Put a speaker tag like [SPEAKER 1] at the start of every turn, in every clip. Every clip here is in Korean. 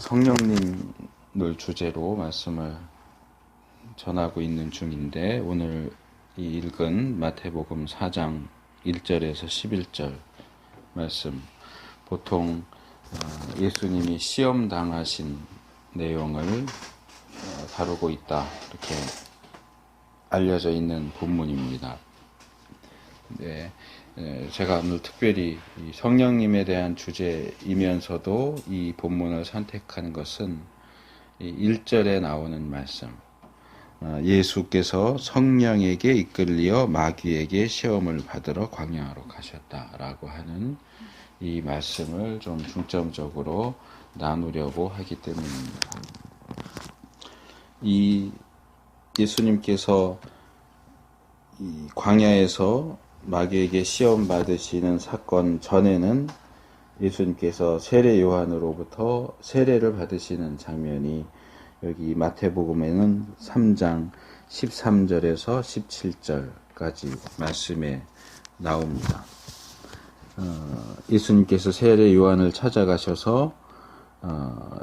[SPEAKER 1] 성령님을 주제로 말씀을 전하고 있는 중인데, 오늘 이 읽은 마태복음 4장 1절에서 11절 말씀, 보통 예수님이 시험 당하신 내용을 다루고 있다, 이렇게 알려져 있는 본문입니다. 네, 제가 오늘 특별히 성령님에 대한 주제이면서도 이 본문을 선택한 것은 1절에 나오는 말씀, 예수께서 성령에게 이끌려 마귀에게 시험을 받으러 광야로 가셨다라고 하는 이 말씀을 좀 중점적으로 나누려고 하기 때문입니다. 이 예수님께서 이 광야에서 마귀에게 시험 받으시는 사건 전에는 예수님께서 세례 요한으로부터 세례를 받으시는 장면이 여기 마태복음에는 3장 13절에서 17절까지 말씀에 나옵니다. 예수님께서 세례 요한을 찾아가셔서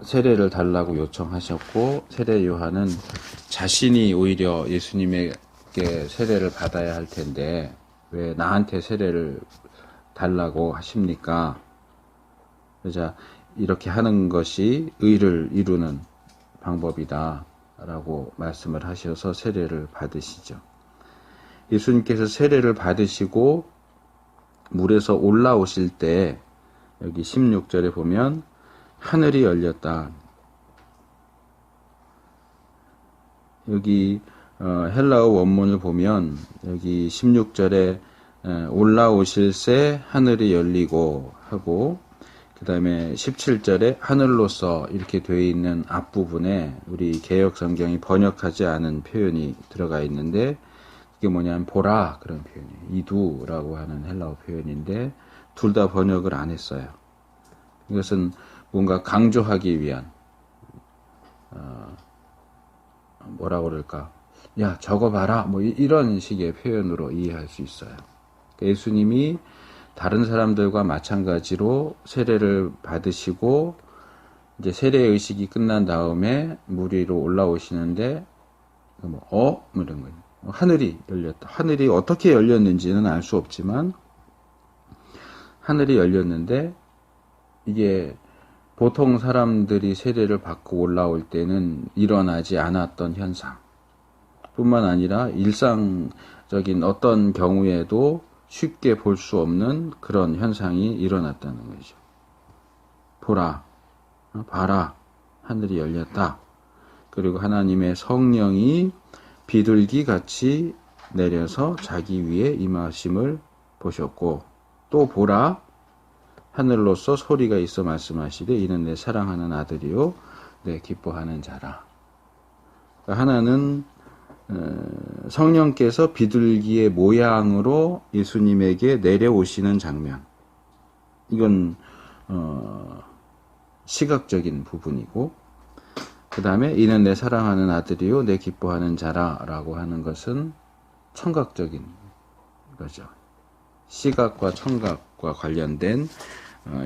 [SPEAKER 1] 세례를 달라고 요청하셨고, 세례 요한은 자신이 오히려 예수님에게 세례를 받아야 할 텐데 왜 나한테 세례를 달라고 하십니까? 그러자 이렇게 하는 것이 의를 이루는 방법이다 라고 말씀을 하셔서 세례를 받으시죠. 예수님께서 세례를 받으시고 물에서 올라오실 때 여기 16절에 보면 하늘이 열렸다. 여기 헬라어 원문을 보면 여기 16절에 올라오실새 하늘이 열리고 하고, 그 다음에 17절에 하늘로서 이렇게 되어 있는 앞부분에 우리 개역 성경이 번역하지 않은 표현이 들어가 있는데, 그게 뭐냐면 보라, 그런 표현이에요. 이두라고 하는 헬라어 표현인데 둘 다 번역을 안 했어요. 이것은 뭔가 강조하기 위한 뭐라 그럴까, 야 저거 봐라, 뭐 이런 식의 표현으로 이해할 수 있어요. 예수님이 다른 사람들과 마찬가지로 세례를 받으시고 이제 세례 의식이 끝난 다음에 물 위로 올라오시는데 뭐 이런 거예요. 하늘이 열렸다. 하늘이 어떻게 열렸는지는 알 수 없지만 하늘이 열렸는데, 이게 보통 사람들이 세례를 받고 올라올 때는 일어나지 않았던 현상 뿐만 아니라 일상적인 어떤 경우에도 쉽게 볼 수 없는 그런 현상이 일어났다는 거죠. 보라, 봐라, 하늘이 열렸다. 그리고 하나님의 성령이 비둘기 같이 내려서 자기 위에 임하심을 보셨고, 또 보라, 하늘로서 소리가 있어 말씀하시되 이는 내 사랑하는 아들이요 내 기뻐하는 자라. 하나는 성령께서 비둘기의 모양으로 예수님에게 내려오시는 장면, 이건 시각적인 부분이고, 그 다음에 이는 내 사랑하는 아들이요 내 기뻐하는 자라 라고 하는 것은 청각적인 거죠. 시각과 청각과 관련된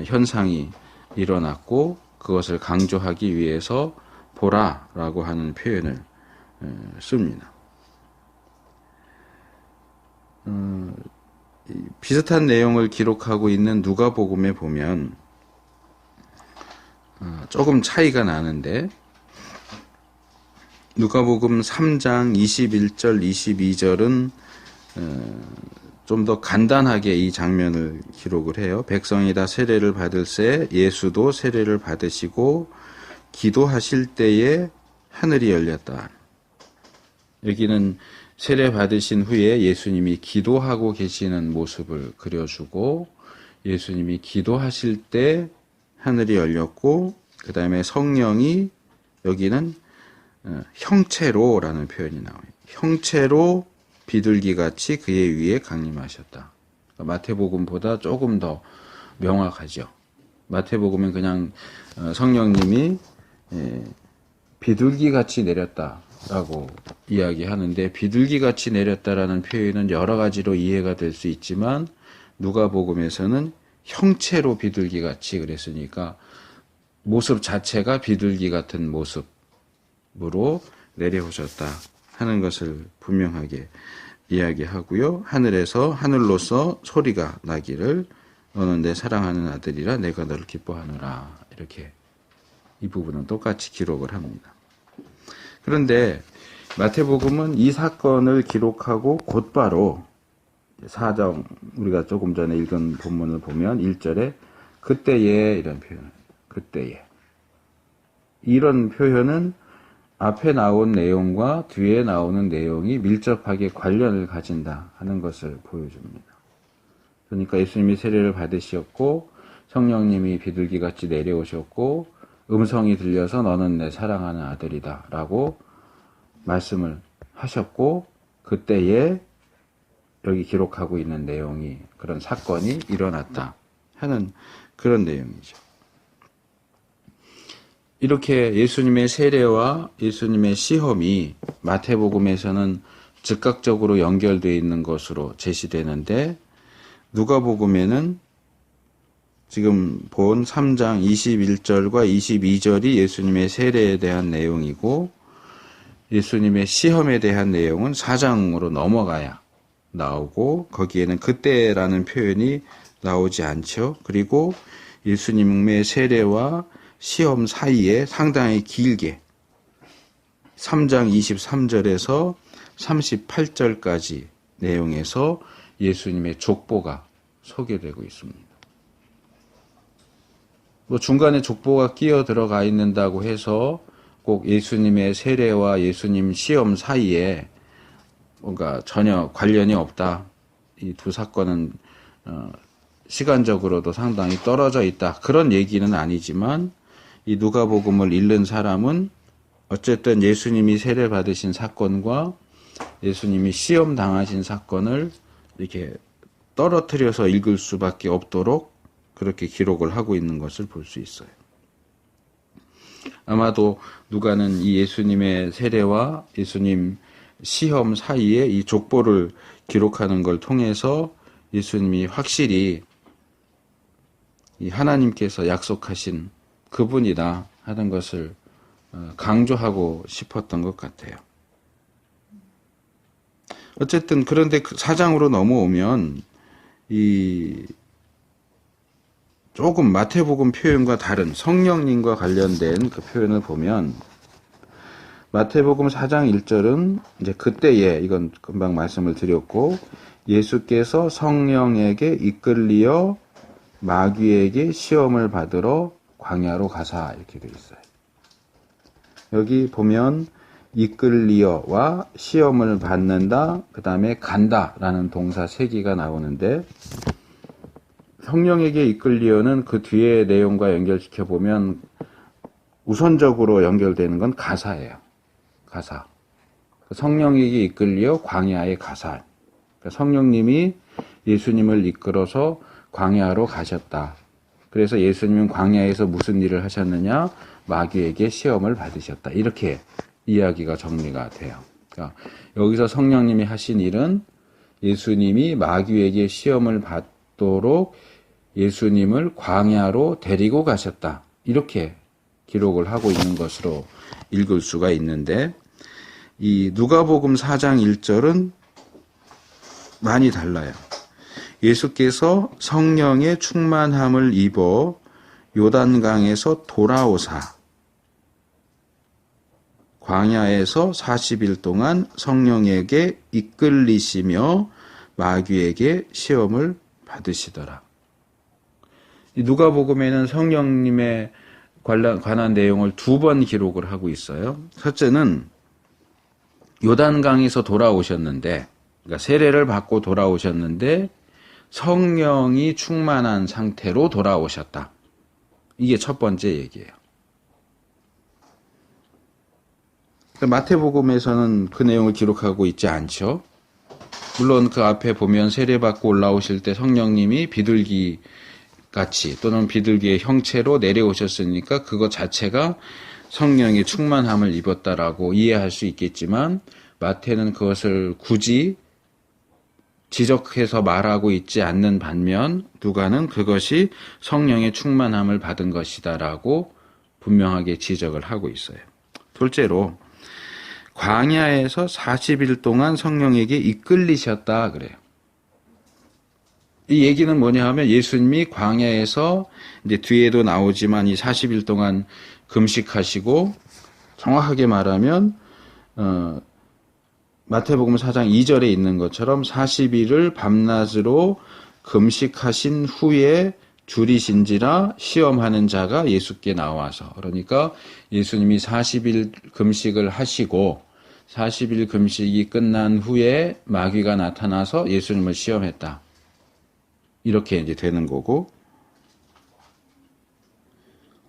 [SPEAKER 1] 현상이 일어났고, 그것을 강조하기 위해서 보라 라고 하는 표현을 씁니다. 비슷한 내용을 기록하고 있는 누가복음에 보면 조금 차이가 나는데, 누가복음 3장 21절 22절은 좀 더 간단하게 이 장면을 기록을 해요. 백성이 다 세례를 받을새 예수도 세례를 받으시고 기도하실 때에 하늘이 열렸다. 여기는 세례 받으신 후에 예수님이 기도하고 계시는 모습을 그려주고, 예수님이 기도하실 때 하늘이 열렸고, 그 다음에 성령이 여기는 형체로라는 표현이 나와요. 형체로 비둘기같이 그의 위에 강림하셨다. 마태복음보다 조금 더 명확하죠. 마태복음은 그냥 성령님이 비둘기같이 내렸다라고 이야기하는데, 비둘기같이 내렸다라는 표현은 여러 가지로 이해가 될 수 있지만 누가복음에서는 형체로 비둘기같이 그랬으니까 모습 자체가 비둘기 같은 모습으로 내려오셨다 하는 것을 분명하게 이야기하고요. 하늘에서 하늘로서 소리가 나기를 너는 내 사랑하는 아들이라 내가 너를 기뻐하노라. 이렇게 이 부분은 똑같이 기록을 합니다. 그런데 마태복음은 이 사건을 기록하고 곧바로 사정 우리가 조금 전에 읽은 본문을 보면 1절에 그때에 이런 표현을 그때에 이런 표현은 앞에 나온 내용과 뒤에 나오는 내용이 밀접하게 관련을 가진다 하는 것을 보여줍니다. 그러니까 예수님이 세례를 받으셨고 성령님이 비둘기같이 내려오셨고 음성이 들려서 너는 내 사랑하는 아들이다 라고 말씀을 하셨고 그때에 여기 기록하고 있는 내용이 그런 사건이 일어났다 하는 그런 내용이죠. 이렇게 예수님의 세례와 예수님의 시험이 마태복음에서는 즉각적으로 연결되어 있는 것으로 제시되는데 누가복음에는 지금 본 3장 21절과 22절이 예수님의 세례에 대한 내용이고 예수님의 시험에 대한 내용은 4장으로 넘어가야 나오고 거기에는 그때라는 표현이 나오지 않죠. 그리고 예수님의 세례와 시험 사이에 상당히 길게 3장 23절에서 38절까지 내용에서 예수님의 족보가 소개되고 있습니다. 뭐 중간에 족보가 끼어 들어가 있는다고 해서 꼭 예수님의 세례와 예수님 시험 사이에 뭔가 전혀 관련이 없다. 이 두 사건은 시간적으로도 상당히 떨어져 있다. 그런 얘기는 아니지만 이 누가복음을 읽는 사람은 어쨌든 예수님이 세례 받으신 사건과 예수님이 시험 당하신 사건을 이렇게 떨어뜨려서 읽을 수밖에 없도록 그렇게 기록을 하고 있는 것을 볼 수 있어요. 아마도 누가는 이 예수님의 세례와 예수님 시험 사이에 이 족보를 기록하는 걸 통해서 예수님이 확실히 이 하나님께서 약속하신 그분이다 하는 것을 강조하고 싶었던 것 같아요. 어쨌든 그런데 그 사장으로 넘어오면 이 조금 마태복음 표현과 다른 성령님과 관련된 그 표현을 보면 마태복음 4장 1절은 이제 그때에 이건 금방 말씀을 드렸고 예수께서 성령에게 이끌리어 마귀에게 시험을 받으러 광야로 가사 이렇게 되어 있어요. 여기 보면 이끌리어와 시험을 받는다, 그 다음에 간다라는 동사 세 개가 나오는데 성령에게 이끌리어는 그 뒤에 내용과 연결시켜 보면 우선적으로 연결되는 건 가사예요. 가사. 성령에게 이끌리어 광야에 가사. 성령님이 예수님을 이끌어서 광야로 가셨다. 그래서 예수님은 광야에서 무슨 일을 하셨느냐? 마귀에게 시험을 받으셨다. 이렇게 이야기가 정리가 돼요. 그러니까 여기서 성령님이 하신 일은 예수님이 마귀에게 시험을 받도록 예수님을 광야로 데리고 가셨다. 이렇게 기록을 하고 있는 것으로 읽을 수가 있는데 이 누가복음 4장 1절은 많이 달라요. 예수께서 성령의 충만함을 입어 요단강에서 돌아오사 광야에서 40일 동안 성령에게 이끌리시며 마귀에게 시험을 받으시더라. 이 누가복음에는 성령님의 관한 내용을 두 번 기록을 하고 있어요. 첫째는 요단강에서 돌아오셨는데, 그러니까 세례를 받고 돌아오셨는데 성령이 충만한 상태로 돌아오셨다. 이게 첫 번째 얘기예요. 마태복음에서는 그 내용을 기록하고 있지 않죠. 물론 그 앞에 보면 세례받고 올라오실 때 성령님이 비둘기 같이 또는 비둘기의 형체로 내려오셨으니까 그것 자체가 성령의 충만함을 입었다라고 이해할 수 있겠지만 마태는 그것을 굳이 지적해서 말하고 있지 않는 반면 누가는 그것이 성령의 충만함을 받은 것이다라고 분명하게 지적을 하고 있어요. 둘째로 광야에서 40일 동안 성령에게 이끌리셨다 그래요. 이 얘기는 뭐냐 하면 예수님이 광야에서 이제 뒤에도 나오지만 이 40일 동안 금식하시고 정확하게 말하면 마태복음 4장 2절에 있는 것처럼 40일을 밤낮으로 금식하신 후에 줄이신지라 시험하는 자가 예수께 나와서, 그러니까 예수님이 40일 금식을 하시고 40일 금식이 끝난 후에 마귀가 나타나서 예수님을 시험했다. 이렇게 이제 되는 거고,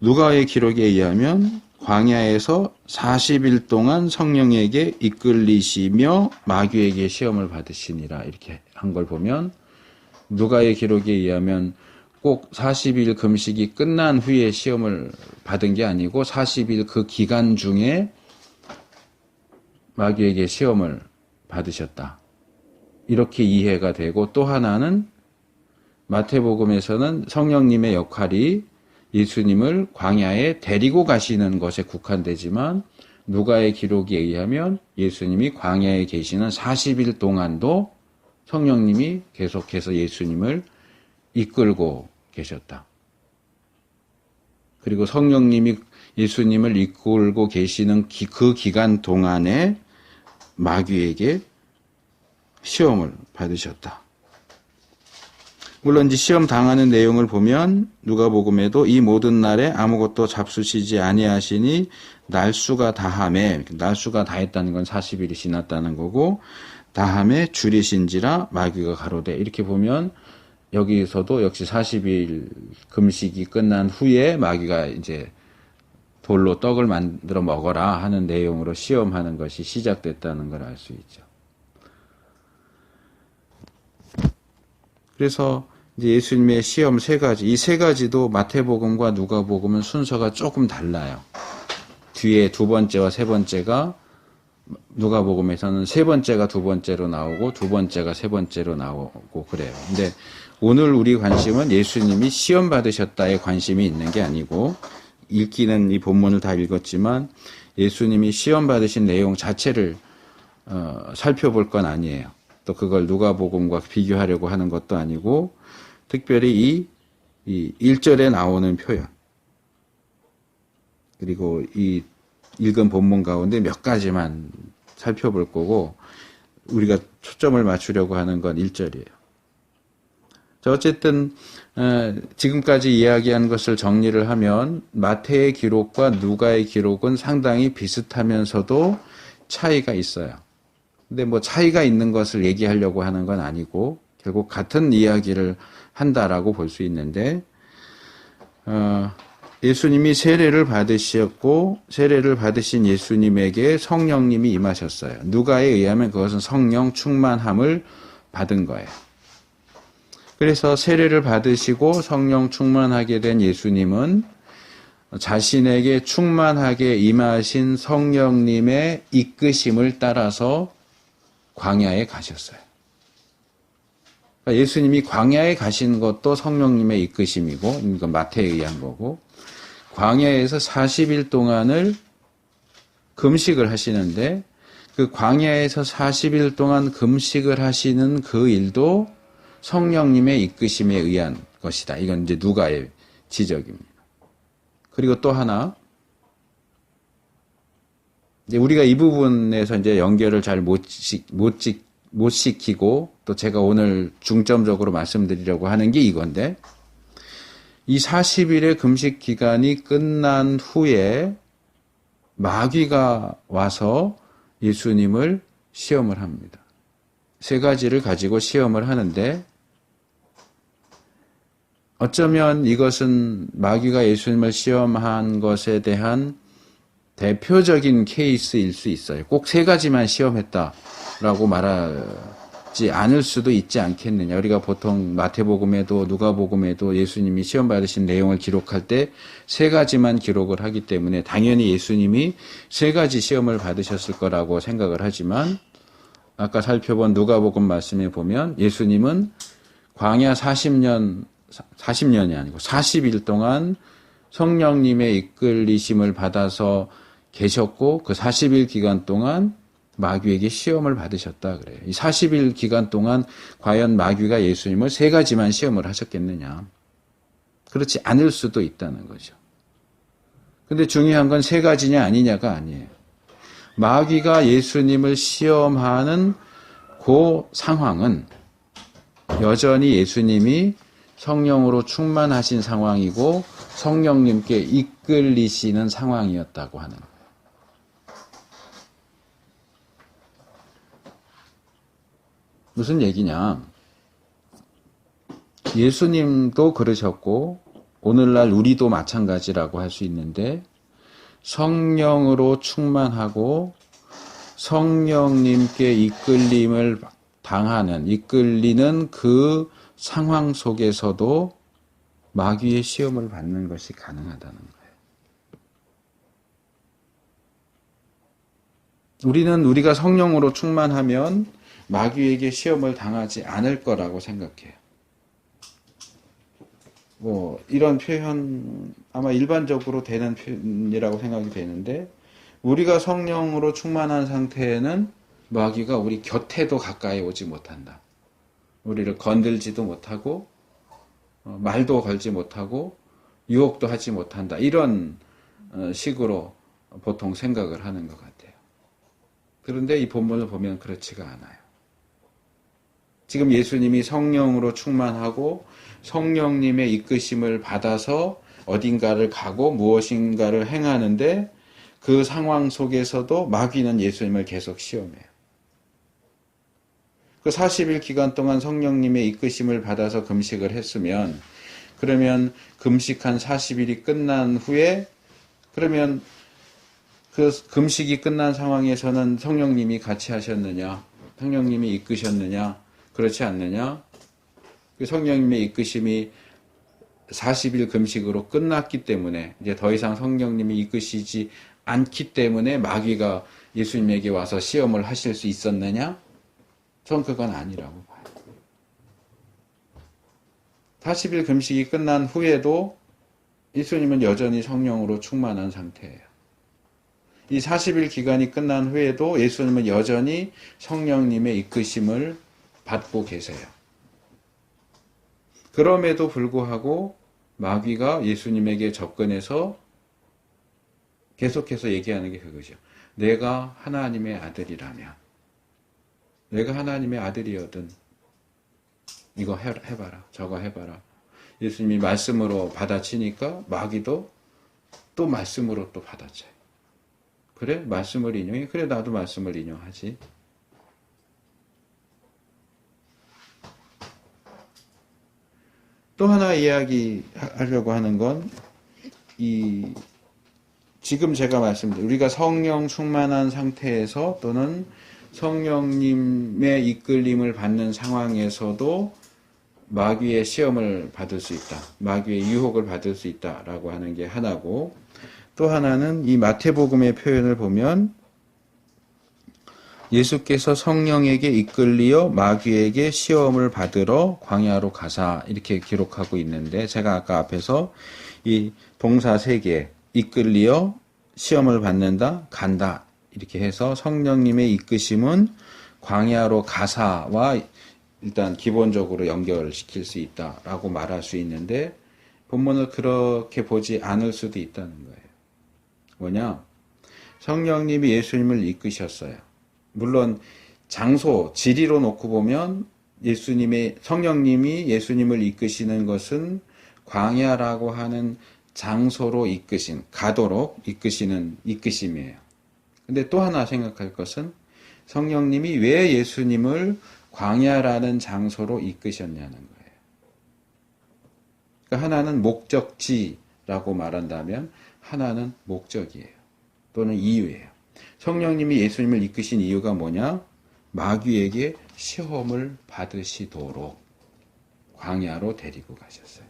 [SPEAKER 1] 누가의 기록에 의하면 광야에서 40일 동안 성령에게 이끌리시며 마귀에게 시험을 받으시니라 이렇게 한 걸 보면, 누가의 기록에 의하면 꼭 40일 금식이 끝난 후에 시험을 받은 게 아니고 40일 그 기간 중에 마귀에게 시험을 받으셨다. 이렇게 이해가 되고, 또 하나는 마태복음에서는 성령님의 역할이 예수님을 광야에 데리고 가시는 것에 국한되지만, 누가의 기록에 의하면 예수님이 광야에 계시는 40일 동안도 성령님이 계속해서 예수님을 이끌고 계셨다. 그리고 성령님이 예수님을 이끌고 계시는 그 기간 동안에 마귀에게 시험을 받으셨다. 물론 이제 시험 당하는 내용을 보면 누가복음에도 이 모든 날에 아무것도 잡수시지 아니하시니 날수가 다함에, 날수가 다했다는 건 40일이 지났다는 거고, 다함에 줄이신지라 마귀가 가로되, 이렇게 보면 여기서도 역시 40일 금식이 끝난 후에 마귀가 이제 돌로 떡을 만들어 먹어라 하는 내용으로 시험하는 것이 시작됐다는 걸 알 수 있죠. 그래서 이제 예수님의 시험 세 가지, 이 세 가지도 마태복음과 누가복음은 순서가 조금 달라요. 뒤에 두 번째와 세 번째가 누가복음에서는 세 번째가 두 번째로 나오고 두 번째가 세 번째로 나오고 그래요. 근데 오늘 우리 관심은 예수님이 시험 받으셨다에 관심이 있는 게 아니고, 읽기는 이 본문을 다 읽었지만 예수님이 시험 받으신 내용 자체를 살펴볼 건 아니에요. 또 그걸 누가복음과 비교하려고 하는 것도 아니고, 특별히 이 1절에 나오는 표현, 그리고 이 읽은 본문 가운데 몇 가지만 살펴볼 거고, 우리가 초점을 맞추려고 하는 건 1절이에요. 자, 어쨌든 지금까지 이야기한 것을 정리를 하면 마태의 기록과 누가의 기록은 상당히 비슷하면서도 차이가 있어요. 근데 뭐 차이가 있는 것을 얘기하려고 하는 건 아니고 결국 같은 이야기를 한다라고 볼 수 있는데, 예수님이 세례를 받으셨고 세례를 받으신 예수님에게 성령님이 임하셨어요. 누가에 의하면 그것은 성령 충만함을 받은 거예요. 그래서 세례를 받으시고 성령 충만하게 된 예수님은 자신에게 충만하게 임하신 성령님의 이끄심을 따라서 광야에 가셨어요. 그러니까 예수님이 광야에 가신 것도 성령님의 이끄심이고, 이건 마태에 의한 거고, 광야에서 40일 동안을 금식을 하시는데, 그 광야에서 40일 동안 금식을 하시는 그 일도 성령님의 이끄심에 의한 것이다. 이건 이제 누가의 지적입니다. 그리고 또 하나, 이제 우리가 이 부분에서 이제 연결을 잘 못 시키고, 또 제가 오늘 중점적으로 말씀드리려고 하는 게 이건데, 이 40일의 금식 기간이 끝난 후에 마귀가 와서 예수님을 시험을 합니다. 세 가지를 가지고 시험을 하는데, 어쩌면 이것은 마귀가 예수님을 시험한 것에 대한 대표적인 케이스일 수 있어요. 꼭 세 가지만 시험했다라고 말하지 않을 수도 있지 않겠느냐. 우리가 보통 마태복음에도 누가복음에도 예수님이 시험 받으신 내용을 기록할 때 세 가지만 기록을 하기 때문에 당연히 예수님이 세 가지 시험을 받으셨을 거라고 생각을 하지만, 아까 살펴본 누가복음 말씀에 보면 예수님은 광야 40년이 아니고 40일 동안 성령님의 이끌리심을 받아서 계셨고 그 40일 기간 동안 마귀에게 시험을 받으셨다 그래요. 이 40일 기간 동안 과연 마귀가 예수님을 세 가지만 시험을 하셨겠느냐? 그렇지 않을 수도 있다는 거죠. 근데 중요한 건 세 가지냐 아니냐가 아니에요. 마귀가 예수님을 시험하는 그 상황은 여전히 예수님이 성령으로 충만하신 상황이고 성령님께 이끌리시는 상황이었다고 하는 거예요. 무슨 얘기냐? 예수님도 그러셨고 오늘날 우리도 마찬가지라고 할 수 있는데 성령으로 충만하고 성령님께 이끌림을 당하는, 이끌리는 그 상황 속에서도 마귀의 시험을 받는 것이 가능하다는 거예요. 우리가 성령으로 충만하면 마귀에게 시험을 당하지 않을 거라고 생각해요. 이런 표현 아마 일반적으로 되는 표현이라고 생각이 되는데 우리가 성령으로 충만한 상태에는 마귀가 우리 곁에도 가까이 오지 못한다. 우리를 건들지도 못하고 말도 걸지 못하고 유혹도 하지 못한다. 이런 식으로 보통 생각을 하는 것 같아요. 그런데 이 본문을 보면 그렇지가 않아요. 지금 예수님이 성령으로 충만하고 성령님의 이끄심을 받아서 어딘가를 가고 무엇인가를 행하는데 그 상황 속에서도 마귀는 예수님을 계속 시험해요. 그 40일 기간 동안 성령님의 이끄심을 받아서 금식을 했으면 그러면 금식한 40일이 끝난 후에 그러면 그 금식이 끝난 상황에서는 성령님이 같이 하셨느냐? 성령님이 이끄셨느냐? 그렇지 않느냐? 그 성령님의 이끄심이 40일 금식으로 끝났기 때문에 이제 더 이상 성령님이 이끄시지 않기 때문에 마귀가 예수님에게 와서 시험을 하실 수 있었느냐? 전 그건 아니라고 봐요. 40일 금식이 끝난 후에도 예수님은 여전히 성령으로 충만한 상태예요. 이 40일 기간이 끝난 후에도 예수님은 여전히 성령님의 이끄심을 받고 계세요. 그럼에도 불구하고 마귀가 예수님에게 접근해서 계속해서 얘기하는 게 그거죠. 내가 하나님의 아들이라면, 내가 하나님의 아들이거든. 이거 해봐라, 저거 해봐라. 예수님이 말씀으로 받아치니까 마귀도 또 말씀으로 또 받아쳐요. 그래? 말씀을 인용해? 그래, 나도 말씀을 인용하지. 또 하나 이야기하려고 하는 건, 지금 제가 말씀드린, 우리가 성령 충만한 상태에서 또는 성령님의 이끌림을 받는 상황에서도 마귀의 시험을 받을 수 있다. 마귀의 유혹을 받을 수 있다라고 하는 게 하나고, 또 하나는 이 마태복음의 표현을 보면 예수께서 성령에게 이끌리어 마귀에게 시험을 받으러 광야로 가사 이렇게 기록하고 있는데 제가 아까 앞에서 이 동사 3개 이끌리어 시험을 받는다 간다 이렇게 해서 성령님의 이끄심은 광야로 가사와 일단 기본적으로 연결시킬 수 있다라고 말할 수 있는데 본문을 그렇게 보지 않을 수도 있다는 거예요. 뭐냐? 성령님이 예수님을 이끄셨어요. 물론 장소, 지리로 놓고 보면 성령님이 예수님을 이끄시는 것은 광야라고 하는 장소로 가도록 이끄시는 이끄심이에요. 근데 또 하나 생각할 것은 성령님이 왜 예수님을 광야라는 장소로 이끄셨냐는 거예요. 그러니까 하나는 목적지라고 말한다면 하나는 목적이에요. 또는 이유예요. 성령님이 예수님을 이끄신 이유가 뭐냐? 마귀에게 시험을 받으시도록 광야로 데리고 가셨어요.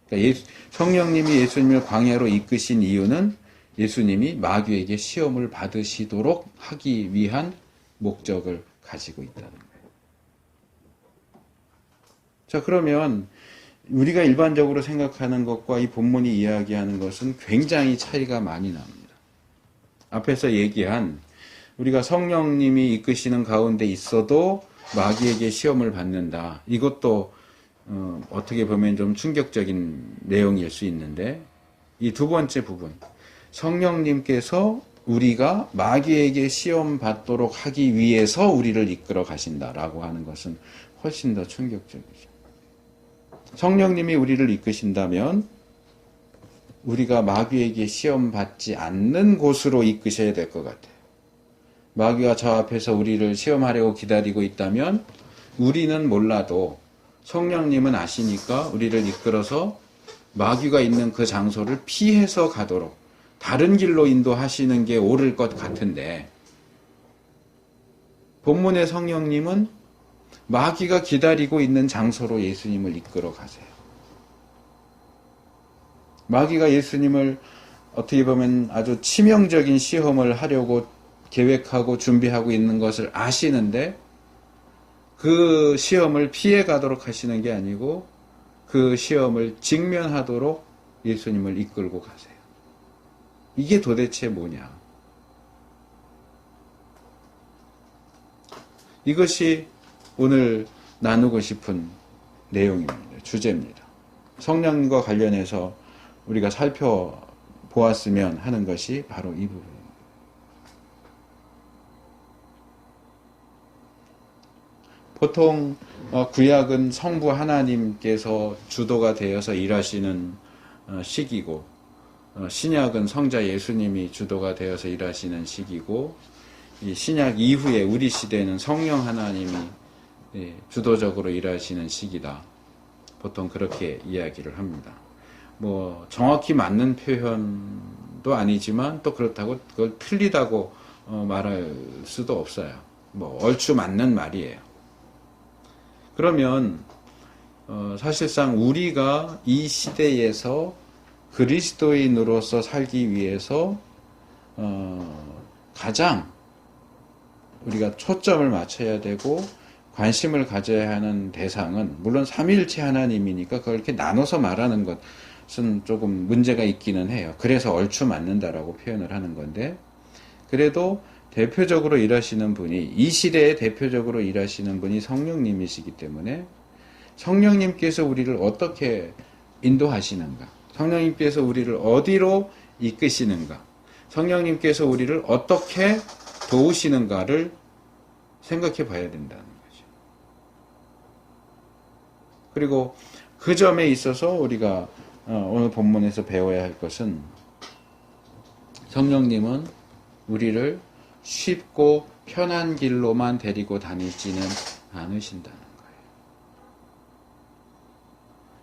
[SPEAKER 1] 그러니까 성령님이 예수님을 광야로 이끄신 이유는 예수님이 마귀에게 시험을 받으시도록 하기 위한 목적을 가지고 있다는 거예요. 자, 그러면 우리가 일반적으로 생각하는 것과 이 본문이 이야기하는 것은 굉장히 차이가 많이 납니다. 앞에서 얘기한 우리가 성령님이 이끄시는 가운데 있어도 마귀에게 시험을 받는다. 이것도 어떻게 보면 좀 충격적인 내용일 수 있는데, 이 두 번째 부분, 성령님께서 우리가 마귀에게 시험 받도록 하기 위해서 우리를 이끌어 가신다라고 하는 것은 훨씬 더 충격적이죠. 성령님이 우리를 이끄신다면 우리가 마귀에게 시험 받지 않는 곳으로 이끄셔야 될 것 같아요. 마귀가 저 앞에서 우리를 시험하려고 기다리고 있다면 우리는 몰라도 성령님은 아시니까 우리를 이끌어서 마귀가 있는 그 장소를 피해서 가도록 다른 길로 인도하시는 게 옳을 것 같은데, 본문의 성령님은 마귀가 기다리고 있는 장소로 예수님을 이끌어 가세요. 마귀가 예수님을 어떻게 보면 아주 치명적인 시험을 하려고 계획하고 준비하고 있는 것을 아시는데 그 시험을 피해 가도록 하시는 게 아니고 그 시험을 직면하도록 예수님을 이끌고 가세요. 이게 도대체 뭐냐? 이것이 오늘 나누고 싶은 내용입니다. 주제입니다. 성령님과 관련해서 우리가 살펴보았으면 하는 것이 바로 이 부분입니다. 보통 구약은 성부 하나님께서 주도가 되어서 일하시는 시기고, 신약은 성자 예수님이 주도가 되어서 일하시는 시기고, 이 신약 이후에 우리 시대는 성령 하나님이 주도적으로 일하시는 시기다. 보통 그렇게 이야기를 합니다. 뭐 정확히 맞는 표현도 아니지만 또 그렇다고 그걸 틀리다고 말할 수도 없어요. 뭐 얼추 맞는 말이에요. 그러면 사실상 우리가 이 시대에서 그리스도인으로서 살기 위해서 가장 우리가 초점을 맞춰야 되고 관심을 가져야 하는 대상은, 물론 삼위일체 하나님이니까 그걸 이렇게 나눠서 말하는 것은 조금 문제가 있기는 해요. 그래서 얼추 맞는다라고 표현을 하는 건데, 그래도 대표적으로 일하시는 분이, 이 시대에 대표적으로 일하시는 분이 성령님이시기 때문에 성령님께서 우리를 어떻게 인도하시는가, 성령님께서 우리를 어디로 이끄시는가, 성령님께서 우리를 어떻게 도우시는가를 생각해 봐야 된다는 거죠. 그리고 그 점에 있어서 우리가 오늘 본문에서 배워야 할 것은, 성령님은 우리를 쉽고 편한 길로만 데리고 다니지는 않으신다는 거예요.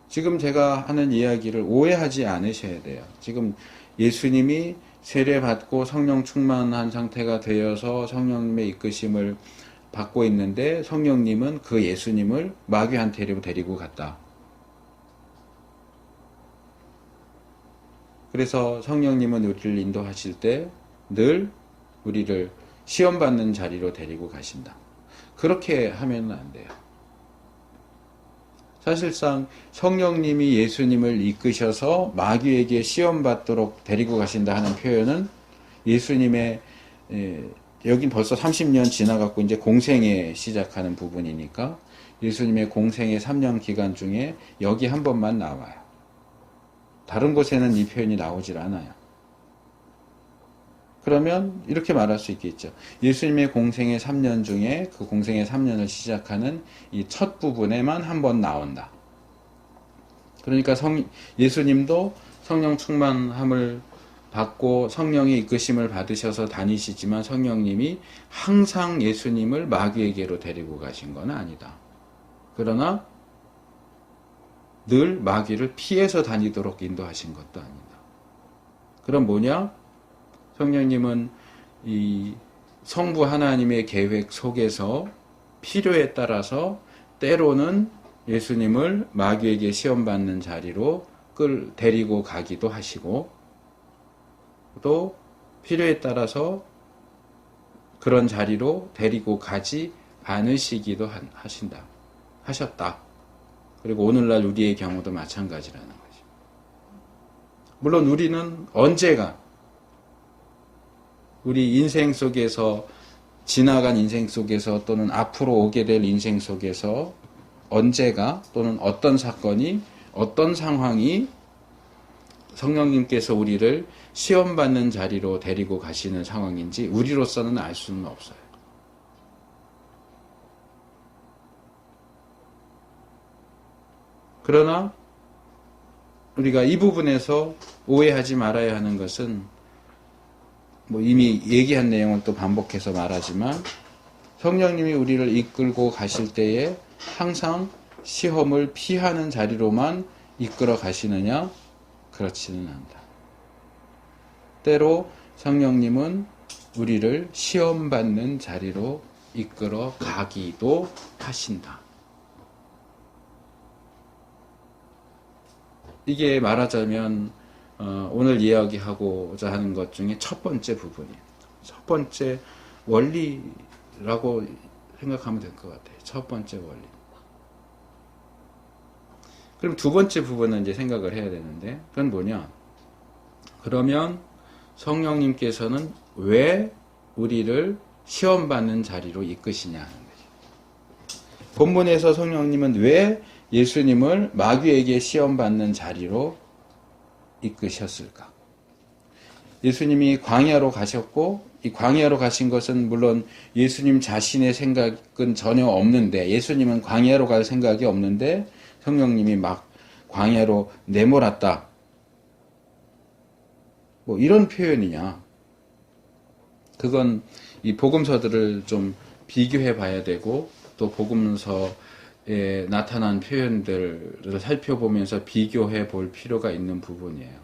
[SPEAKER 1] 지금 제가 하는 이야기를 오해하지 않으셔야 돼요. 지금 예수님이 세례받고 성령 충만한 상태가 되어서 성령님의 이끄심을 받고 있는데, 성령님은 그 예수님을 마귀한테로 데리고 갔다. 그래서 성령님은 우리를 인도하실 때 늘 우리를 시험받는 자리로 데리고 가신다. 그렇게 하면 안 돼요. 사실상 성령님이 예수님을 이끄셔서 마귀에게 시험받도록 데리고 가신다 하는 표현은 예수님의, 여긴 벌써 30년 지나갔고 이제 공생에 시작하는 부분이니까 예수님의 공생의 3년 기간 중에 여기 한 번만 나와요. 다른 곳에는 이 표현이 나오질 않아요. 그러면 이렇게 말할 수 있겠죠. 예수님의 공생의 3년 중에 그 공생의 3년을 시작하는 이 첫 부분에만 한 번 나온다. 그러니까 예수님도 성령 충만함을 받고 성령의 이끄심을 받으셔서 다니시지만 성령님이 항상 예수님을 마귀에게로 데리고 가신 건 아니다. 그러나 늘 마귀를 피해서 다니도록 인도하신 것도 아니다. 그럼 뭐냐? 성령님은 이 성부 하나님의 계획 속에서 필요에 따라서 때로는 예수님을 마귀에게 시험받는 자리로 데리고 가기도 하시고, 또 필요에 따라서 그런 자리로 데리고 가지 않으시기도 하셨다. 그리고 오늘날 우리의 경우도 마찬가지라는 거죠. 물론 우리는 언제가 우리 인생 속에서 지나간 인생 속에서 또는 앞으로 오게 될 인생 속에서 언제가 또는 어떤 사건이 어떤 상황이 성령님께서 우리를 시험받는 자리로 데리고 가시는 상황인지 우리로서는 알 수는 없어요. 그러나 우리가 이 부분에서 오해하지 말아야 하는 것은 이미 얘기한 내용을 또 반복해서 말하지만 성령님이 우리를 이끌고 가실 때에 항상 시험을 피하는 자리로만 이끌어 가시느냐? 그렇지는 않다. 때로 성령님은 우리를 시험받는 자리로 이끌어 가기도 하신다. 이게 말하자면 오늘 이야기하고자 하는 것 중에 첫 번째 부분이에요. 첫 번째 원리라고 생각하면 될 것 같아요. 첫 번째 원리. 그럼 두 번째 부분은 이제 생각을 해야 되는데 그건 뭐냐? 그러면 성령님께서는 왜 우리를 시험받는 자리로 이끄시냐 하는 거죠. 본문에서 성령님은 왜 예수님을 마귀에게 시험받는 자리로 이끄셨을까? 예수님이 광야로 가셨고 이 광야로 가신 것은 물론 예수님 자신의 생각은 전혀 없는데 예수님은 광야로 갈 생각이 없는데 성령님이 막 광야로 내몰았다. 이런 표현이냐? 그건 이 복음서들을 좀 비교해 봐야 되고 또 복음서에 나타난 표현들을 살펴보면서 비교해 볼 필요가 있는 부분이에요.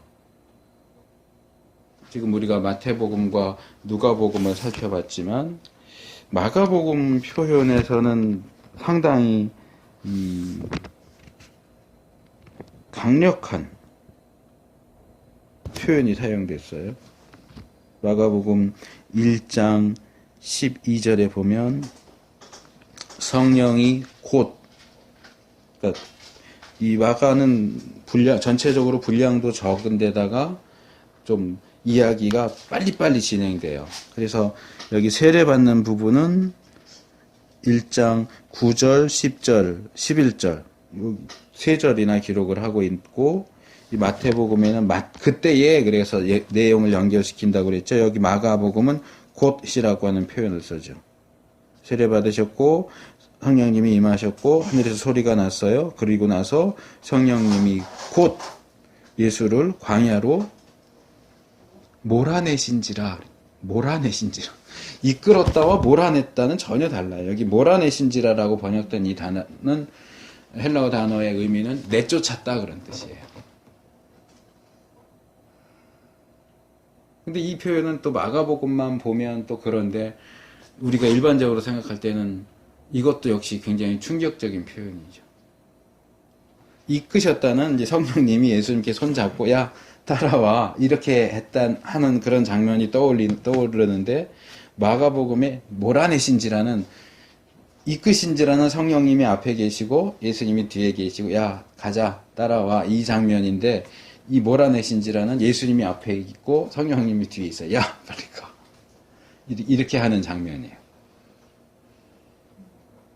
[SPEAKER 1] 지금 우리가 마태복음과 누가복음을 살펴봤지만 마가복음 표현에서는 상당히 강력한 표현이 사용됐어요. 마가복음 1장 12절에 보면 성령이 곧, 그러니까 이 마가는 전체적으로 분량도 적은 데다가 좀 이야기가 빨리빨리 진행돼요. 그래서 여기 세례받는 부분은 1장 9절, 10절, 11절 세 절이나 기록을 하고 있고 이 마태복음에는 그때에 그래서 내용을 연결시킨다고 그랬죠. 여기 마가복음은 곧이라고 하는 표현을 쓰죠. 세례받으셨고 성령님이 임하셨고 하늘에서 소리가 났어요. 그리고 나서 성령님이 곧 예수를 광야로 몰아내신지라. 이끌었다와 몰아냈다는 전혀 달라요. 여기 몰아내신지라라고 번역된 이 단어는 헬라어 단어의 의미는 내쫓았다 그런 뜻이에요. 근데 이 표현은 또 마가복음만 보면 또 그런데 우리가 일반적으로 생각할 때는 이것도 역시 굉장히 충격적인 표현이죠. 이끄셨다는 이제 성령님이 예수님께 손잡고 야 따라와 이렇게 하는 그런 장면이 떠오르는데 마가복음에 몰아내신지라는 이끄신지라는 성령님이 앞에 계시고 예수님이 뒤에 계시고 야 가자 따라와 이 장면인데 이 몰아내신지라는 예수님이 앞에 있고 성령님이 뒤에 있어요. 야 빨리 가 이렇게 하는 장면이에요.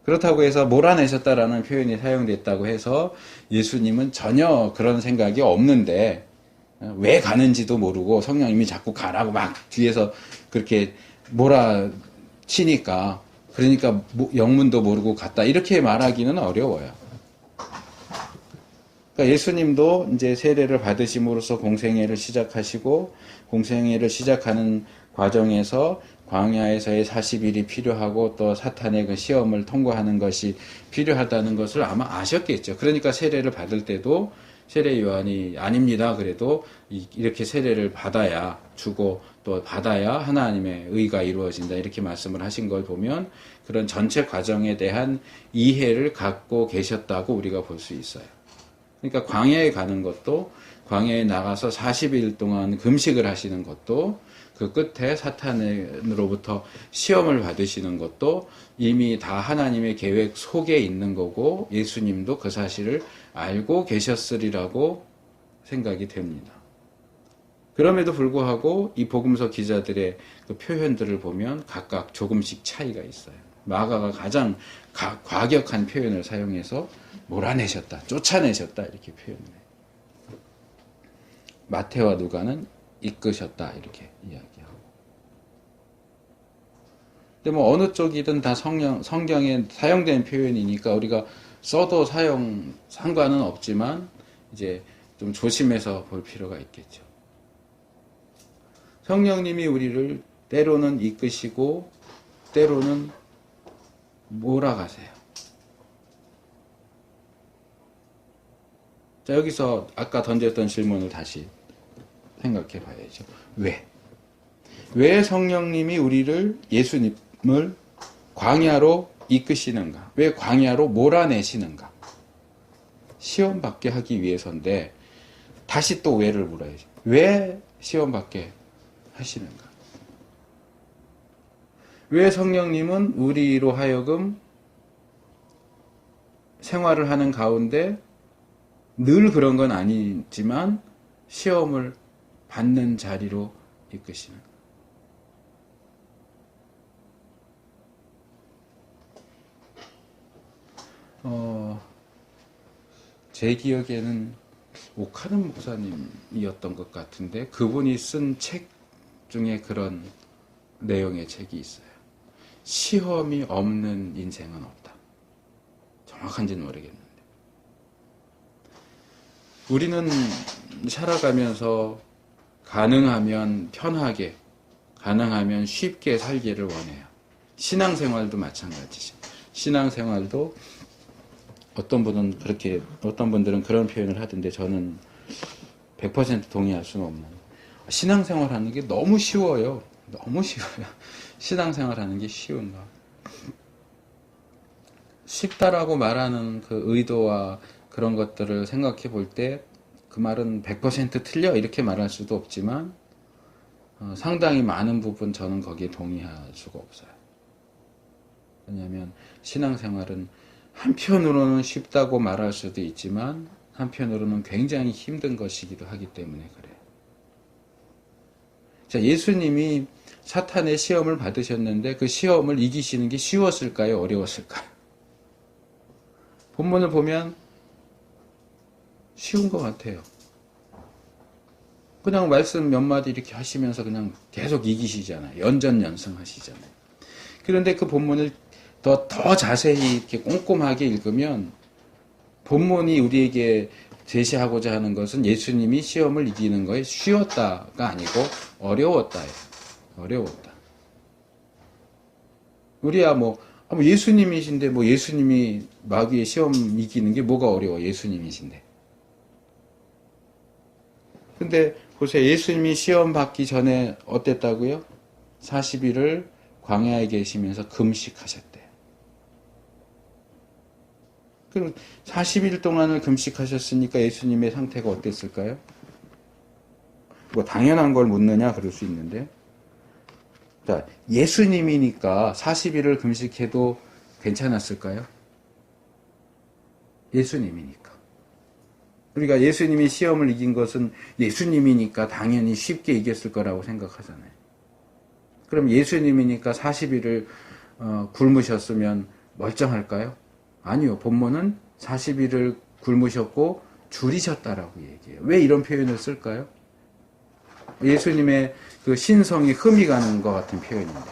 [SPEAKER 1] 그렇다고 해서 몰아내셨다라는 표현이 사용됐다고 해서 예수님은 전혀 그런 생각이 없는데 왜 가는지도 모르고 성령님이 자꾸 가라고 막 뒤에서 그렇게 몰아치니까 그러니까 영문도 모르고 갔다 이렇게 말하기는 어려워요. 그러니까 예수님도 이제 세례를 받으심으로써 공생애를 시작하시고 공생애를 시작하는 과정에서 광야에서의 40일이 필요하고 또 사탄의 그 시험을 통과하는 것이 필요하다는 것을 아마 아셨겠죠. 그러니까 세례를 받을 때도 세례 요한이 아닙니다. 그래도 이렇게 세례를 받아야 주고 또 받아야 하나님의 의가 이루어진다. 이렇게 말씀을 하신 걸 보면 그런 전체 과정에 대한 이해를 갖고 계셨다고 우리가 볼 수 있어요. 그러니까 광야에 가는 것도 광야에 나가서 40일 동안 금식을 하시는 것도 그 끝에 사탄으로부터 시험을 받으시는 것도 이미 다 하나님의 계획 속에 있는 거고 예수님도 그 사실을 알고 계셨으리라고 생각이 됩니다. 그럼에도 불구하고 이 복음서 기자들의 그 표현들을 보면 각각 조금씩 차이가 있어요. 마가가 가장 과격한 표현을 사용해서 몰아내셨다, 쫓아내셨다 이렇게 표현해요. 마태와 누가는 이끄셨다 이렇게 이야기하고. 근데 뭐 어느 쪽이든 다 성경에 사용된 표현이니까 우리가 써도 상관은 없지만 이제 좀 조심해서 볼 필요가 있겠죠. 성령님이 우리를 때로는 이끄시고 때로는 몰아가세요. 자, 여기서 아까 던졌던 질문을 다시 생각해 봐야죠. 왜 성령님이 우리를, 예수님을 광야로 이끄시는가? 왜 광야로 몰아내시는가? 시험 받게 하기 위해서인데, 다시 또 왜를 물어야죠. 왜 시험 받게 하시는가? 왜 성령님은 우리로 하여금 생활을 하는 가운데 늘 그런 건 아니지만 시험을 받는 자리로 이끄시는. 제 기억에는 오카는 목사님이었던 것 같은데 그분이 쓴 책 중에 그런 내용의 책이 있어요. 시험이 없는 인생은 없다. 정확한지는 모르겠는데. 우리는 살아가면서 가능하면 편하게, 가능하면 쉽게 살기를 원해요. 신앙생활도 마찬가지죠. 신앙생활도 어떤 분들은 그런 표현을 하던데 저는 100% 동의할 수는 없는. 신앙생활 하는 게 너무 쉬워요. 너무 쉬워요. 신앙생활 하는 게 쉬운가. 쉽다라고 말하는 그 의도와 그런 것들을 생각해 볼 때 그 말은 100% 틀려 이렇게 말할 수도 없지만 상당히 많은 부분 저는 거기에 동의할 수가 없어요. 왜냐하면 신앙생활은 한편으로는 쉽다고 말할 수도 있지만 한편으로는 굉장히 힘든 것이기도 하기 때문에 그래요. 자, 예수님이 사탄의 시험을 받으셨는데 그 시험을 이기시는 게 쉬웠을까요? 어려웠을까요? 본문을 보면 쉬운 것 같아요. 그냥 말씀 몇 마디 이렇게 하시면서 그냥 계속 이기시잖아요. 연전연승 하시잖아요. 그런데 그 본문을 더 자세히 이렇게 꼼꼼하게 읽으면 본문이 우리에게 제시하고자 하는 것은 예수님이 시험을 이기는 거에 쉬웠다가 아니고 어려웠다예요. 어려웠다. 우리야 예수님이신데 예수님이 마귀의 시험 이기는 게 뭐가 어려워? 예수님이신데. 근데 보세요. 예수님이 시험 받기 전에 어땠다고요? 40일을 광야에 계시면서 금식하셨대요. 그럼 40일 동안을 금식하셨으니까 예수님의 상태가 어땠을까요? 당연한 걸 묻느냐 그럴 수 있는데, 자, 예수님이니까 40일을 금식해도 괜찮았을까요? 예수님이니까. 우리가 예수님이 시험을 이긴 것은 예수님이니까 당연히 쉽게 이겼을 거라고 생각하잖아요. 그럼 예수님이니까 40일을 굶으셨으면 멀쩡할까요? 아니요. 본문은 40일을 굶으셨고 줄이셨다라고 얘기해요. 왜 이런 표현을 쓸까요? 예수님의 그 신성이 흠이 가는 것 같은 표현입니다.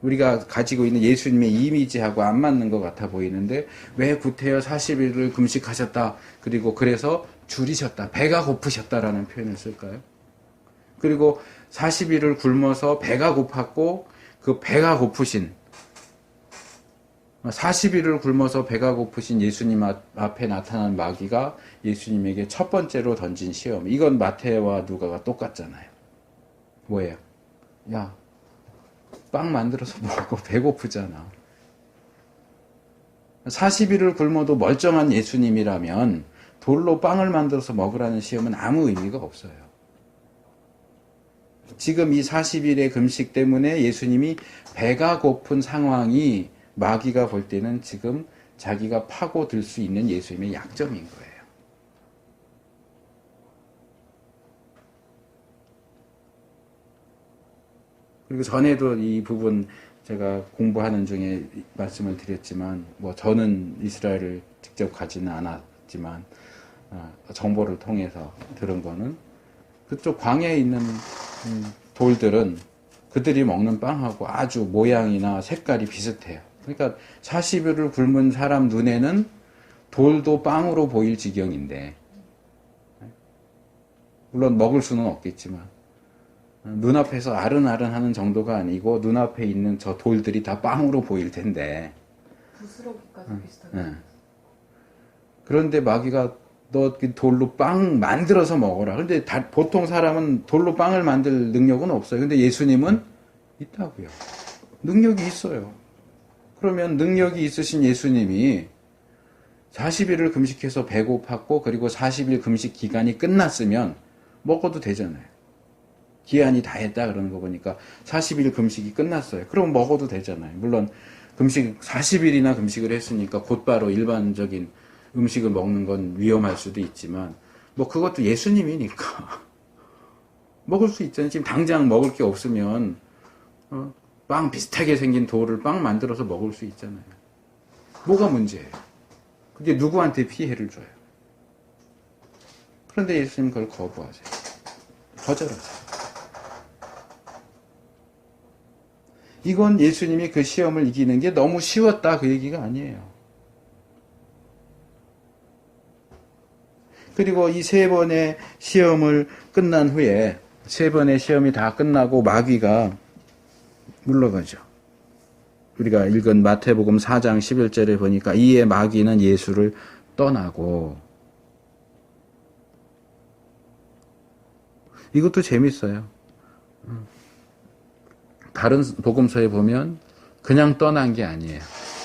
[SPEAKER 1] 우리가 가지고 있는 예수님의 이미지하고 안 맞는 것 같아 보이는데 왜 구태여 40일을 금식하셨다. 그리고 그래서 줄이셨다. 배가 고프셨다라는 표현을 쓸까요? 그리고 40일을 굶어서 배가 고팠고 그 배가 고프신 40일을 굶어서 배가 고프신 예수님 앞에 나타난 마귀가 예수님에게 첫 번째로 던진 시험. 이건 마태와 누가가 똑같잖아요. 뭐예요? 야, 빵 만들어서 먹고 배고프잖아. 40일을 굶어도 멀쩡한 예수님이라면 돌로 빵을 만들어서 먹으라는 시험은 아무 의미가 없어요. 지금 이 40일의 금식 때문에 예수님이 배가 고픈 상황이 마귀가 볼 때는 지금 자기가 파고들 수 있는 예수님의 약점인 거예요. 그리고 전에도 이 부분 제가 공부하는 중에 말씀을 드렸지만, 뭐 저는 이스라엘을 직접 가지는 않았지만 정보를 통해서 들은 거는 그쪽 광야에 있는 돌들은 그들이 먹는 빵하고 아주 모양이나 색깔이 비슷해요. 그러니까 40일을 굶은 사람 눈에는 돌도 빵으로 보일 지경인데, 물론 먹을 수는 없겠지만 눈앞에서 아른아른 하는 정도가 아니고 눈앞에 있는 저 돌들이 다 빵으로 보일 텐데,
[SPEAKER 2] 부스러기까지 비슷하게.
[SPEAKER 1] 그런데 마귀가 너 돌로 빵 만들어서 먹어라. 근데 보통 사람은 돌로 빵을 만들 능력은 없어요. 근데 예수님은 있다고요. 능력이 있어요. 그러면 능력이 있으신 예수님이 40일을 금식해서 배고팠고, 그리고 40일 금식 기간이 끝났으면 먹어도 되잖아요. 기한이 다 했다 그러는 거 보니까 40일 금식이 끝났어요. 그럼 먹어도 되잖아요. 물론 금식 40일이나 금식을 했으니까 곧바로 일반적인 음식을 먹는 건 위험할 수도 있지만, 뭐 그것도 예수님이니까 먹을 수 있잖아요. 지금 당장 먹을 게 없으면 빵 비슷하게 생긴 돌을 빵 만들어서 먹을 수 있잖아요. 뭐가 문제예요? 그게 누구한테 피해를 줘요? 그런데 예수님 그걸 거부하세요. 거절하세요. 이건 예수님이 그 시험을 이기는 게 너무 쉬웠다 그 얘기가 아니에요. 그리고 이 3번의 시험을 끝난 후에, 3번의 시험이 다 끝나고 마귀가 물러가죠. 우리가 읽은 마태복음 4장 11절에 보니까 이에 마귀는 예수를 떠나고, 이것도 재밌어요. 다른 복음서에 보면 그냥 떠난 게 아니에요.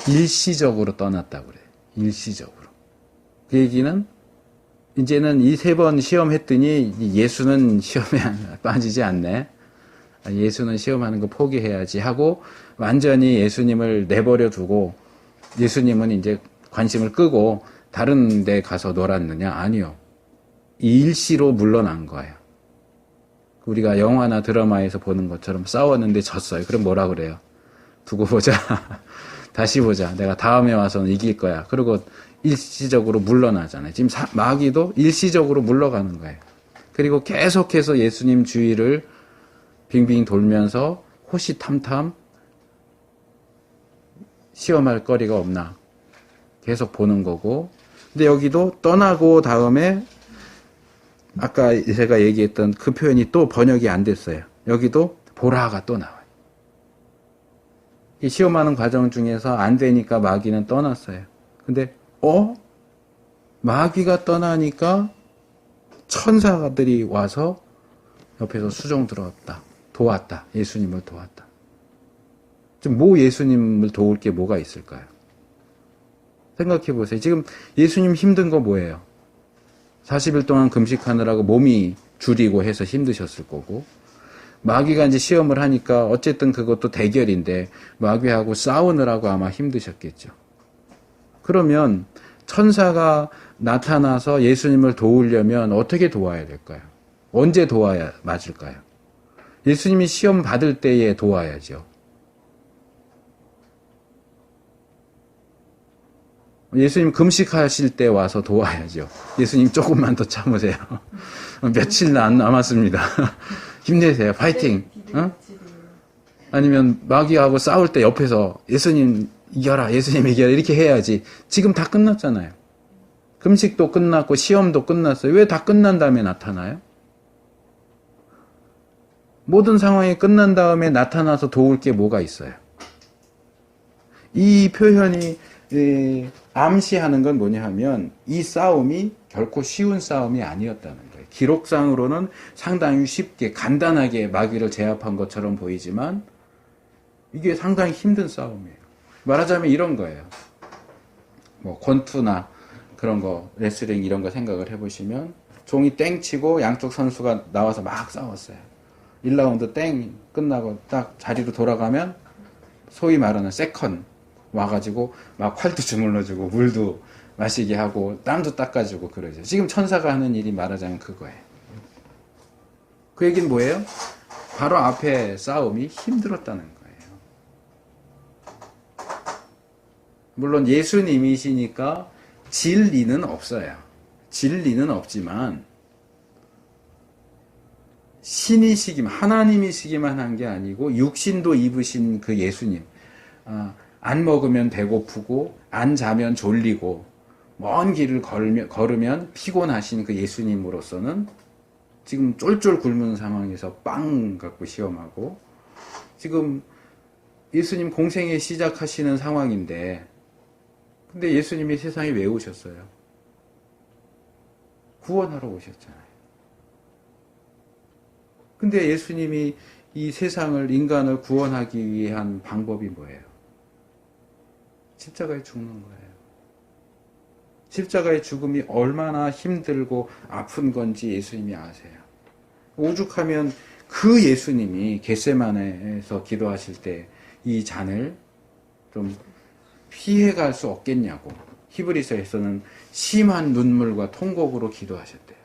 [SPEAKER 1] 일시적으로 떠났다고 그래요. 일시적으로. 그 얘기는 이제는 이 3번 시험했더니 예수는 시험에 빠지지 않네. 예수는 시험하는 거 포기해야지 하고 완전히 예수님을 내버려 두고 예수님은 이제 관심을 끄고 다른 데 가서 놀았느냐? 아니요. 일시로 물러난 거예요. 우리가 영화나 드라마에서 보는 것처럼 싸웠는데 졌어요. 그럼 뭐라 그래요? 두고 보자. 다시 보자. 내가 다음에 와서는 이길 거야. 그리고 일시적으로 물러나잖아요. 지금 마귀도 일시적으로 물러가는 거예요. 그리고 계속해서 예수님 주위를 빙빙 돌면서 호시탐탐 시험할 거리가 없나 계속 보는 거고, 근데 여기도 떠나고 다음에 아까 제가 얘기했던 그 표현이 또 번역이 안 됐어요. 여기도 보라가 또 나와요. 이 시험하는 과정 중에서 안 되니까 마귀는 떠났어요. 근데 마귀가 떠나니까 천사들이 와서 옆에서 수종 들었다. 도왔다. 예수님을 도왔다. 지금 예수님을 도울 게 뭐가 있을까요? 생각해 보세요. 지금 예수님 힘든 거 뭐예요? 40일 동안 금식하느라고 몸이 줄이고 해서 힘드셨을 거고, 마귀가 이제 시험을 하니까 어쨌든 그것도 대결인데 마귀하고 싸우느라고 아마 힘드셨겠죠. 그러면 천사가 나타나서 예수님을 도우려면 어떻게 도와야 될까요? 언제 도와야 맞을까요? 예수님이 시험 받을 때에 도와야죠. 예수님 금식하실 때 와서 도와야죠. 예수님 조금만 더 참으세요. 며칠 안 남았습니다. 힘내세요. 파이팅. 아니면 마귀하고 싸울 때 옆에서 예수님 이겨라, 예수님 이겨라 이렇게 해야지. 지금 다 끝났잖아요. 금식도 끝났고 시험도 끝났어요. 왜 다 끝난 다음에 나타나요? 모든 상황이 끝난 다음에 나타나서 도울 게 뭐가 있어요? 이 표현이 암시하는 건 뭐냐 하면 이 싸움이 결코 쉬운 싸움이 아니었다는 거예요. 기록상으로는 상당히 쉽게 간단하게 마귀를 제압한 것처럼 보이지만 이게 상당히 힘든 싸움이에요. 말하자면 이런 거예요. 뭐 권투나 그런 거, 레슬링 이런 거 생각을 해보시면 종이 땡치고 양쪽 선수가 나와서 막 싸웠어요. 1라운드 땡 끝나고 딱 자리로 돌아가면 소위 말하는 세컨 와가지고 막 활도 주물러주고 물도 마시게 하고 땀도 닦아주고 그러죠. 지금 천사가 하는 일이 말하자면 그거예요. 그 얘기는 뭐예요? 바로 앞에 싸움이 힘들었다는 거예요. 물론 예수님이시니까 진리는 없어요. 진리는 없지만 신이시기만, 하나님이시기만 한 게 아니고 육신도 입으신 그 예수님, 안 먹으면 배고프고 안 자면 졸리고 먼 길을 걸으면 피곤하신 그 예수님으로서는 지금 쫄쫄 굶는 상황에서 빵 갖고 시험하고, 지금 예수님 공생애 시작하시는 상황인데, 근데 예수님이 세상에 왜 오셨어요? 구원하러 오셨잖아요. 근데 예수님이 이 세상을, 인간을 구원하기 위한 방법이 뭐예요? 십자가에 죽는 거예요. 십자가의 죽음이 얼마나 힘들고 아픈 건지 예수님이 아세요. 오죽하면 그 예수님이 겟세마네에서 기도하실 때 이 잔을 좀 피해갈 수 없겠냐고, 히브리서에서는 심한 눈물과 통곡으로 기도하셨대요.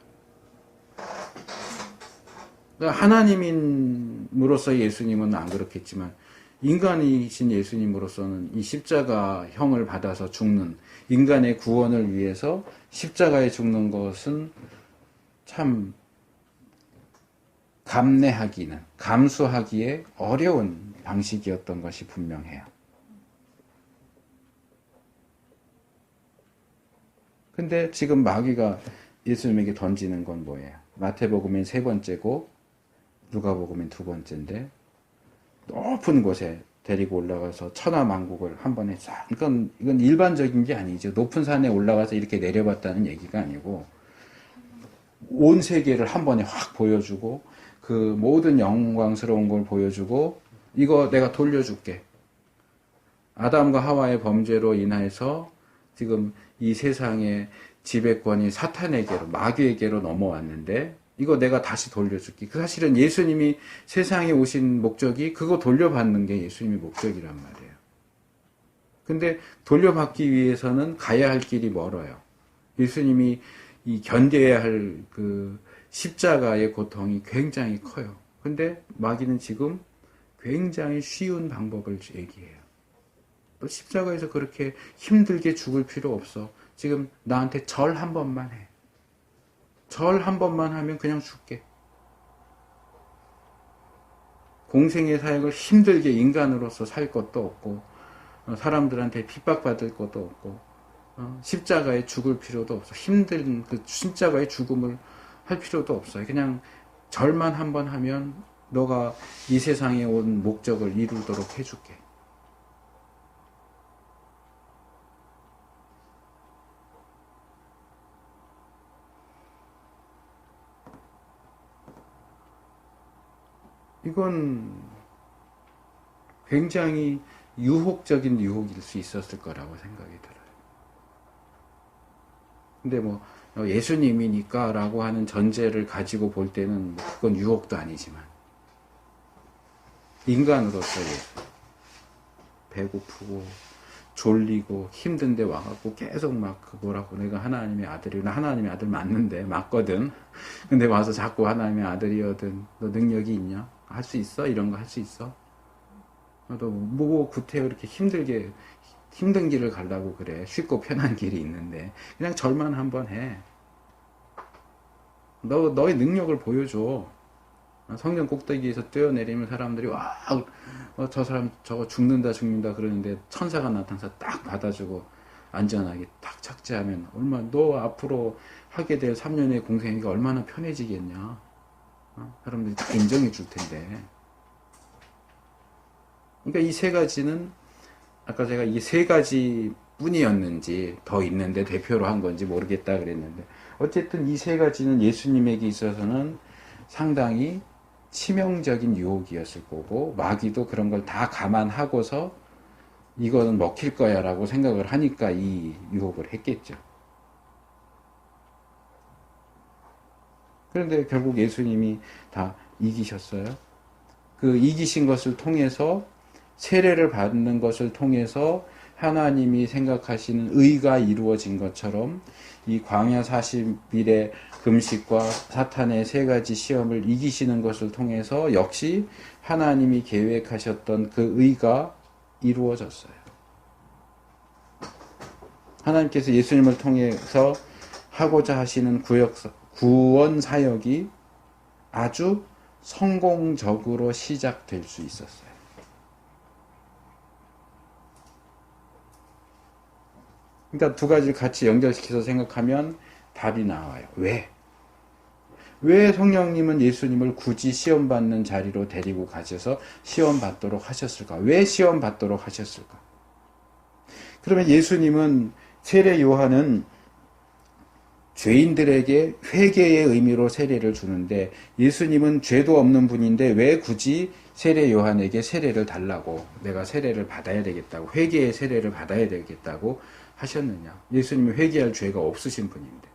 [SPEAKER 1] 그러니까 하나님으로서 예수님은 안 그렇겠지만 인간이신 예수님으로서는 이 십자가형을 받아서 죽는, 인간의 구원을 위해서 십자가에 죽는 것은 참 감내하기는, 감수하기에 어려운 방식이었던 것이 분명해요. 근데 지금 마귀가 예수님에게 던지는 건 뭐예요? 마태복음은 3번째고 누가복음은 2번째인데, 높은 곳에 데리고 올라가서 천하만국을 한 번에 싹, 이건 일반적인 게 아니죠. 높은 산에 올라가서 이렇게 내려봤다는 얘기가 아니고 온 세계를 한 번에 확 보여주고 그 모든 영광스러운 걸 보여주고, 이거 내가 돌려줄게. 아담과 하와의 범죄로 인해서 지금 이 세상의 지배권이 사탄에게로, 마귀에게로 넘어왔는데 이거 내가 다시 돌려줄게. 그 사실은 예수님이 세상에 오신 목적이 그거 돌려받는 게 예수님의 목적이란 말이에요. 근데 돌려받기 위해서는 가야 할 길이 멀어요. 예수님이 이 견뎌야 할 그 십자가의 고통이 굉장히 커요. 근데 마귀는 지금 굉장히 쉬운 방법을 얘기해요. 너 십자가에서 그렇게 힘들게 죽을 필요 없어. 지금 나한테 절 한 번만 해. 절 한 번만 하면 그냥 죽게. 공생의 사역을 힘들게 인간으로서 살 것도 없고, 사람들한테 핍박받을 것도 없고, 십자가에 죽을 필요도 없어. 힘든 그 십자가의 죽음을 할 필요도 없어요. 그냥 절만 한 번 하면 너가 이 세상에 온 목적을 이루도록 해줄게. 이건 굉장히 유혹적인 유혹일 수 있었을 거라고 생각이 들어요. 근데 뭐 예수님이니까 라고 하는 전제를 가지고 볼 때는 그건 유혹도 아니지만, 인간으로서 배고프고 졸리고 힘든데 와갖고 계속 막 뭐라고, 내가 하나님의 아들이구나, 하나님의 아들 맞는데, 맞거든. 근데 와서 자꾸 하나님의 아들이거든, 너 능력이 있냐? 할 수 있어? 이런 거 할 수 있어? 너 뭐 구태여 이렇게 힘든 길을 가려고 그래. 쉽고 편한 길이 있는데 그냥 절만 한번 해. 너의 능력을 보여줘. 성전 꼭대기에서 뛰어내리면 사람들이 와, 저 사람 저거 죽는다 그러는데 천사가 나타나서 딱 받아주고 안전하게 딱 착지하면 너 앞으로 하게 될 3년의 공생애가 얼마나 편해지겠냐. 사람들이 다 인정해 줄 텐데. 그러니까 이 3가지는, 아까 제가 이 3가지 뿐이었는지 더 있는데 대표로 한 건지 모르겠다 그랬는데, 어쨌든 이 3가지는 예수님에게 있어서는 상당히 치명적인 유혹이었을 거고, 마귀도 그런 걸 다 감안하고서 이거는 먹힐 거야 라고 생각을 하니까 이 유혹을 했겠죠. 그런데 결국 예수님이 다 이기셨어요. 그 이기신 것을 통해서 세례를 받는 것을 통해서 하나님이 생각하시는 의가 이루어진 것처럼 이 광야 40일의 금식과 사탄의 세 가지 시험을 이기시는 것을 통해서 역시 하나님이 계획하셨던 그 의가 이루어졌어요. 하나님께서 예수님을 통해서 하고자 하시는 구원 사역이 아주 성공적으로 시작될 수 있었어요. 그러니까 두 가지를 같이 연결시켜서 생각하면 답이 나와요. 왜? 왜 성령님은 예수님을 굳이 시험받는 자리로 데리고 가셔서 시험받도록 하셨을까? 왜 시험받도록 하셨을까? 그러면 예수님은 세례 요한은 죄인들에게 회개의 의미로 세례를 주는데 예수님은 죄도 없는 분인데 왜 굳이 세례 요한에게 세례를 달라고 내가 세례를 받아야 되겠다고 회개의 세례를 받아야 되겠다고 하셨느냐? 예수님은 회개할 죄가 없으신 분인데.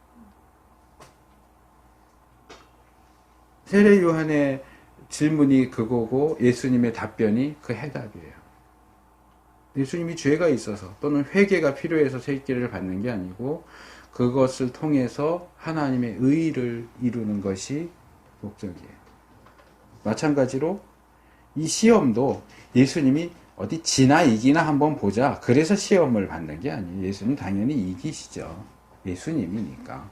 [SPEAKER 1] 세례 요한의 질문이 그거고 예수님의 답변이 그 해답이에요. 예수님이 죄가 있어서 또는 회개가 필요해서 세례를 받는 게 아니고 그것을 통해서 하나님의 의를 이루는 것이 목적이에요. 마찬가지로 이 시험도 예수님이 어디 지나 이기나 한번 보자. 그래서 시험을 받는 게 아니에요. 예수님 당연히 이기시죠. 예수님이니까.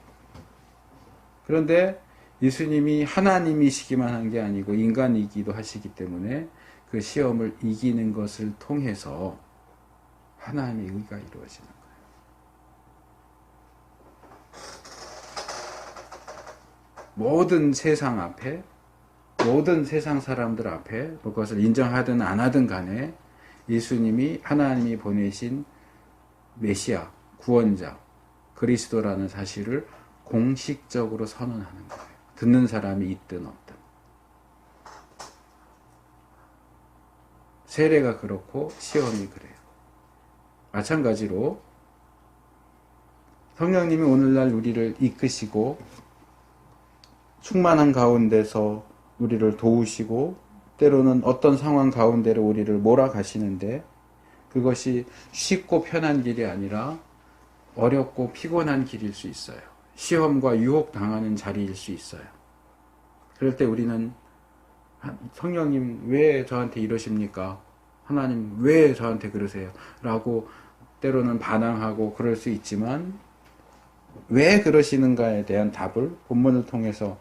[SPEAKER 1] 그런데 예수님이 하나님이시기만 한 게 아니고 인간이기도 하시기 때문에 그 시험을 이기는 것을 통해서 하나님의 의가 이루어지는 거예요. 모든 세상 앞에, 모든 세상 사람들 앞에 그것을 인정하든 안 하든 간에 예수님이 하나님이 보내신 메시아, 구원자, 그리스도라는 사실을 공식적으로 선언하는 거예요. 듣는 사람이 있든 없든. 세례가 그렇고 시험이 그래요. 마찬가지로 성령님이 오늘날 우리를 이끄시고 충만한 가운데서 우리를 도우시고 때로는 어떤 상황 가운데로 우리를 몰아가시는데 그것이 쉽고 편한 길이 아니라 어렵고 피곤한 길일 수 있어요. 시험과 유혹 당하는 자리일 수 있어요. 그럴 때 우리는 성령님 왜 저한테 이러십니까? 하나님 왜 저한테 그러세요? 라고 때로는 반항하고 그럴 수 있지만 왜 그러시는가에 대한 답을 본문을 통해서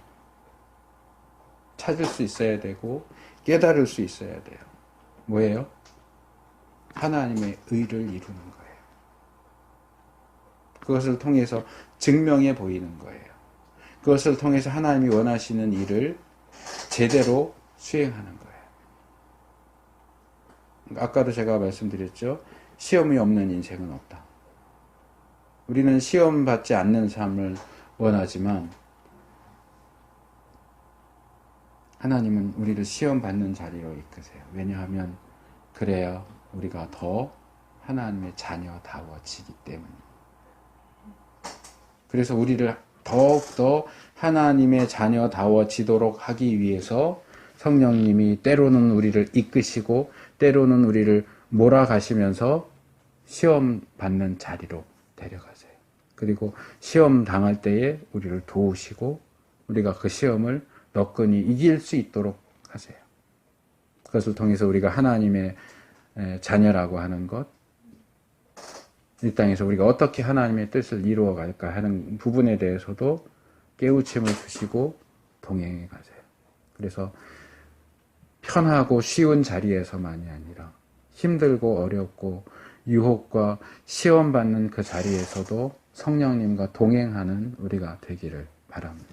[SPEAKER 1] 찾을 수 있어야 되고 깨달을 수 있어야 돼요. 뭐예요? 하나님의 의를 이루는 거예요. 그것을 통해서 증명해 보이는 거예요. 그것을 통해서 하나님이 원하시는 일을 제대로 수행하는 거예요. 아까도 제가 말씀드렸죠. 시험이 없는 인생은 없다. 우리는 시험 받지 않는 삶을 원하지만 하나님은 우리를 시험 받는 자리로 이끄세요. 왜냐하면 그래야 우리가 더 하나님의 자녀다워지기 때문입니다. 그래서 우리를 더욱더 하나님의 자녀다워지도록 하기 위해서 성령님이 때로는 우리를 이끄시고 때로는 우리를 몰아가시면서 시험 받는 자리로 데려가세요. 그리고 시험 당할 때에 우리를 도우시고 우리가 그 시험을 너끈히 이길 수 있도록 하세요. 그것을 통해서 우리가 하나님의 자녀라고 하는 것, 이 땅에서 우리가 어떻게 하나님의 뜻을 이루어 갈까 하는 부분에 대해서도 깨우침을 주시고 동행해 가세요. 그래서 편하고 쉬운 자리에서만이 아니라 힘들고 어렵고 유혹과 시험받는 그 자리에서도 성령님과 동행하는 우리가 되기를 바랍니다.